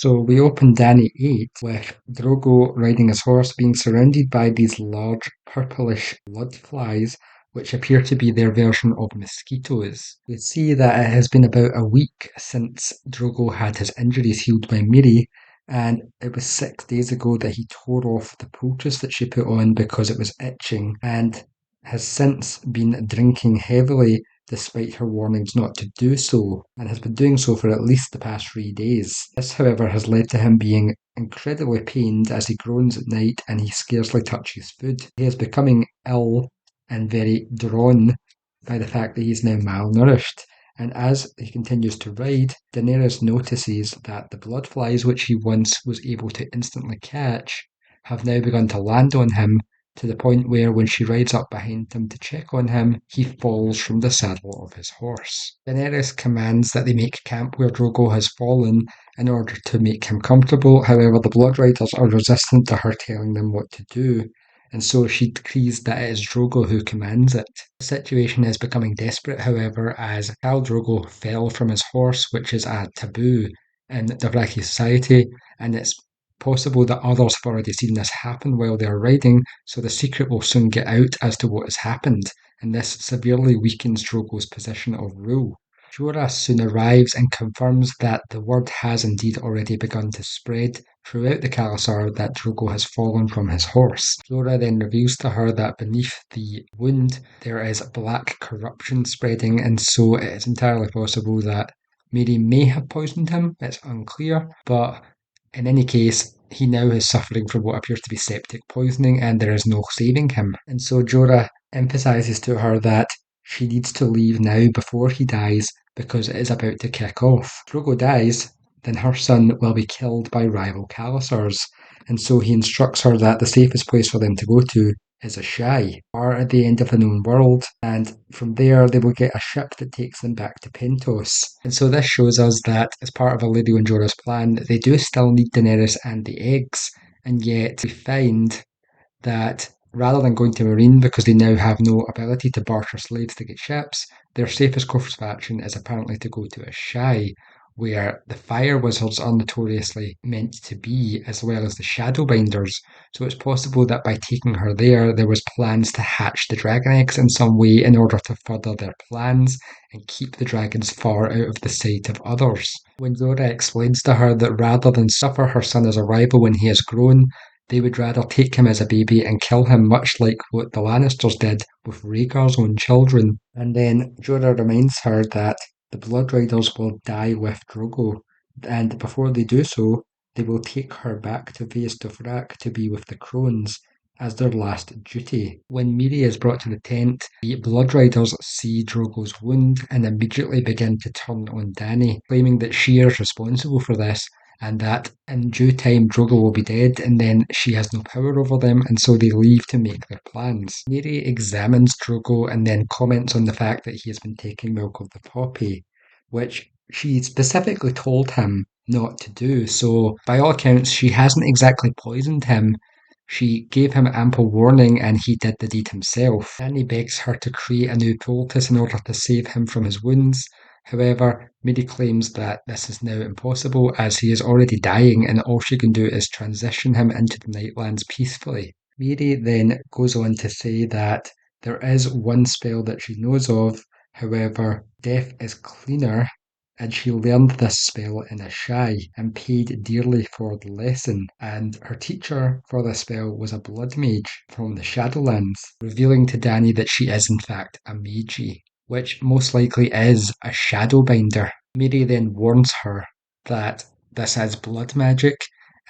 So we open Dany 8 with Drogo riding his horse being surrounded by these large purplish blood flies which appear to be their version of mosquitoes. We see that it has been about a week since Drogo had his injuries healed by Mirri, and it was 6 days ago that he tore off the poultice that she put on because it was itching, and has since been drinking heavily despite her warnings not to do so, and has been doing so for at least the past 3 days. This, however, has led to him being incredibly pained as he groans at night and he scarcely touches food. He is becoming ill and very drawn by the fact that he is now malnourished. And as he continues to ride, Daenerys notices that the blood flies which he once was able to instantly catch have now begun to land on him, to the point where when she rides up behind him to check on him, he falls from the saddle of his horse. Daenerys commands that they make camp where Drogo has fallen in order to make him comfortable. However, the Blood Riders are resistant to her telling them what to do, and so she decrees that it is Drogo who commands it. The situation is becoming desperate, however, as Khal Drogo fell from his horse, which is a taboo in Dothraki society, and it's possible that others have already seen this happen while they are riding, so the secret will soon get out as to what has happened, and this severely weakens Drogo's position of rule. Jorah soon arrives and confirms that the word has indeed already begun to spread throughout the Khalasar that Drogo has fallen from his horse. Jorah then reveals to her that beneath the wound there is black corruption spreading, and so it is entirely possible that Mary may have poisoned him. It's unclear, but in any case, he now is suffering from what appears to be septic poisoning, and there is no saving him. And so Jorah emphasizes to her that she needs to leave now before he dies, because it is about to kick off. If Drogo dies, then her son will be killed by rival Khalasars, and so he instructs her that the safest place for them to go to is a Shai, or at the end of the known world, and from there they will get a ship that takes them back to Pentos. And so this shows us that, as part of Illyrio and Jorah's plan, they do still need Daenerys and the eggs, and yet we find that rather than going to Meereen because they now have no ability to barter slaves to get ships, their safest course of action is apparently to go to a Shai, where the fire wizards are notoriously meant to be, as well as the Shadowbinders. So it's possible that by taking her there was plans to hatch the dragon eggs in some way in order to further their plans and keep the dragons far out of the sight of others. When Jorah explains to her that rather than suffer her son as a rival when he has grown, they would rather take him as a baby and kill him, much like what the Lannisters did with Rhaegar's own children. And then Jorah reminds her that the Blood Riders will die with Drogo, and before they do so, they will take her back to Vaes Dothrak to be with the Crones as their last duty. When Mirri is brought to the tent, the Blood Riders see Drogo's wound and immediately begin to turn on Dany, claiming that she is responsible for this, and that in due time Drogo will be dead, and then she has no power over them, and so they leave to make their plans. Mirri examines Drogo and then comments on the fact that he has been taking milk of the poppy, which she specifically told him not to do. So by all accounts, she hasn't exactly poisoned him. She gave him ample warning and he did the deed himself. Dany begs her to create a new poultice in order to save him from his wounds. However, Mirri claims that this is now impossible as he is already dying and all she can do is transition him into the Nightlands peacefully. Mirri then goes on to say that there is one spell that she knows of, however, death is cleaner, and she learned this spell in a Shai and paid dearly for the lesson, and her teacher for this spell was a blood mage from the Shadowlands, revealing to Dany that she is in fact a mage, which most likely is a Shadowbinder. Mirri then warns her that this is blood magic,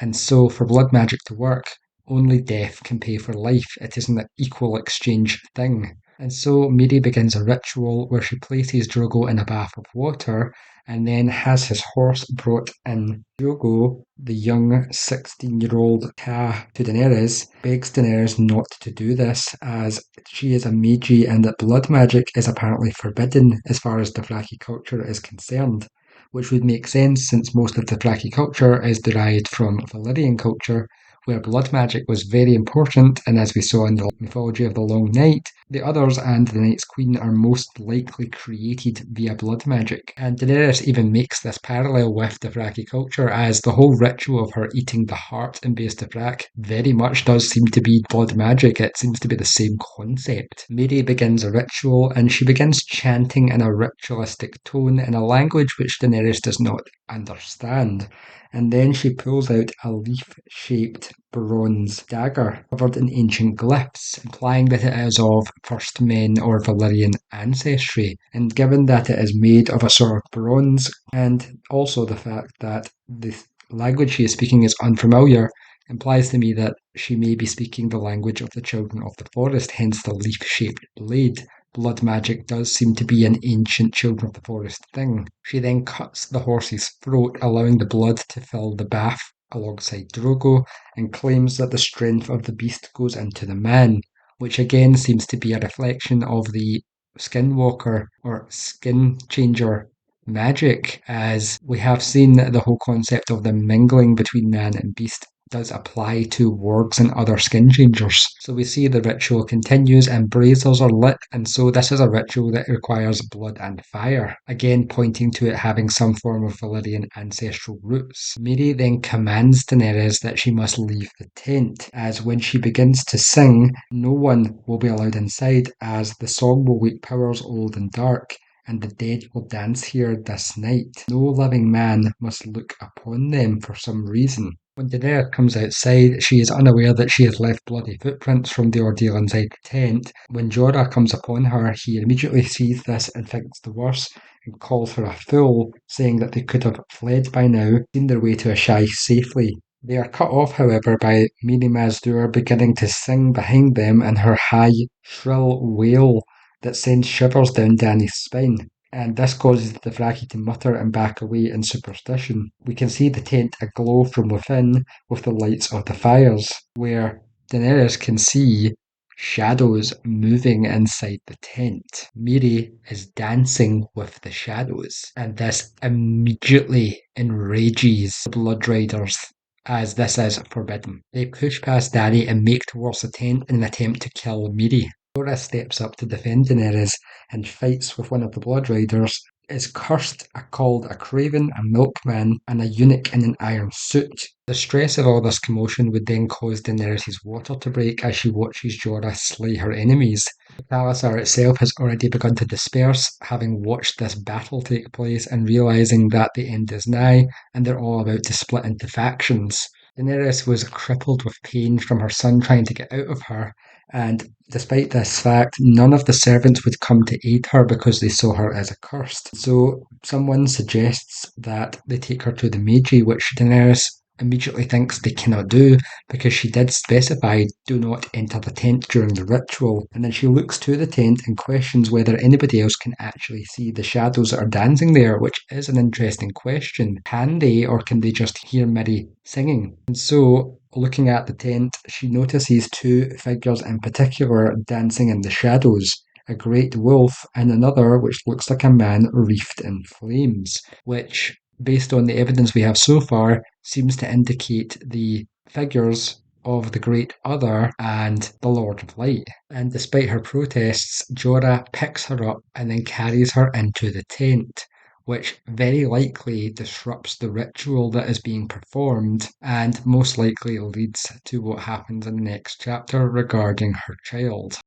and so for blood magic to work, only death can pay for life. It isn't an equal exchange thing. And so Mirri begins a ritual where she places Drogo in a bath of water and then has his horse brought in. Drogo, the young 16-year-old Ka to Daenerys, begs Daenerys not to do this as she is a mage and that blood magic is apparently forbidden as far as Dothraki culture is concerned, which would make sense since most of Dothraki culture is derived from Valyrian culture, where blood magic was very important, and as we saw in the mythology of the Long Night, The others and the Night's Queen are most likely created via blood magic, and Daenerys even makes this parallel with Dothraki culture, as the whole ritual of her eating the heart in Base Dothrak very much does seem to be blood magic. It seems to be the same concept. Mirri begins a ritual, and she begins chanting in a ritualistic tone in a language which Daenerys does not understand. And then she pulls out a leaf-shaped bronze dagger covered in ancient glyphs, implying that it is of First Men or Valyrian ancestry. And given that it is made of a sort of bronze, and also the fact that the language she is speaking is unfamiliar, implies to me that she may be speaking the language of the Children of the Forest, hence the leaf-shaped blade. Blood magic does seem to be an ancient Children of the Forest thing. She then cuts the horse's throat, allowing the blood to fill the bath alongside Drogo, and claims that the strength of the beast goes into the man, which again seems to be a reflection of the skinwalker or skin changer magic, as we have seen that the whole concept of the mingling between man and beast does apply to wargs and other skin changers. So we see the ritual continues and braziers are lit, and so this is a ritual that requires blood and fire, again pointing to it having some form of Valyrian ancestral roots. Mirri then commands Daenerys that she must leave the tent, as when she begins to sing, no one will be allowed inside, as the song will wake powers old and dark, and the dead will dance here this night. No living man must look upon them for some reason. When Daenerys comes outside, she is unaware that she has left bloody footprints from the ordeal inside the tent. When Jorah comes upon her, he immediately sees this and thinks the worst, and calls her a fool, saying that they could have fled by now, seen their way to Asshai safely. They are cut off, however, by Mirri Maz Duur beginning to sing behind them in her high, shrill wail that sends shivers down Dany's spine, and this causes the Dothraki to mutter and back away in superstition. We can see the tent aglow from within with the lights of the fires, where Daenerys can see shadows moving inside the tent. Mirri is dancing with the shadows, and this immediately enrages the Blood Riders, as this is forbidden. They push past Dany and make towards the tent in an attempt to kill Mirri. Jorah steps up to defend Daenerys and fights with one of the Blood Riders, is cursed, called a craven, a milkman, and a eunuch in an iron suit. The stress of all this commotion would then cause Daenerys' water to break as she watches Jorah slay her enemies. The Khalasar itself has already begun to disperse, having watched this battle take place and realising that the end is nigh, and they're all about to split into factions. Daenerys was crippled with pain from her son trying to get out of her, and despite this fact, none of the servants would come to aid her because they saw her as accursed. So someone suggests that they take her to the mage, which Daenerys immediately thinks they cannot do because she did specify do not enter the tent during the ritual. And then she looks to the tent and questions whether anybody else can actually see the shadows that are dancing there, which is an interesting question. Can they, or can they just hear Mirri singing? And so, looking at the tent, she notices two figures in particular dancing in the shadows, a great wolf and another which looks like a man wreathed in flames, which, based on the evidence we have so far, seems to indicate the figures of the Great Other and the Lord of Light. And despite her protests, Jorah picks her up and then carries her into the tent, which very likely disrupts the ritual that is being performed and most likely leads to what happens in the next chapter regarding her child.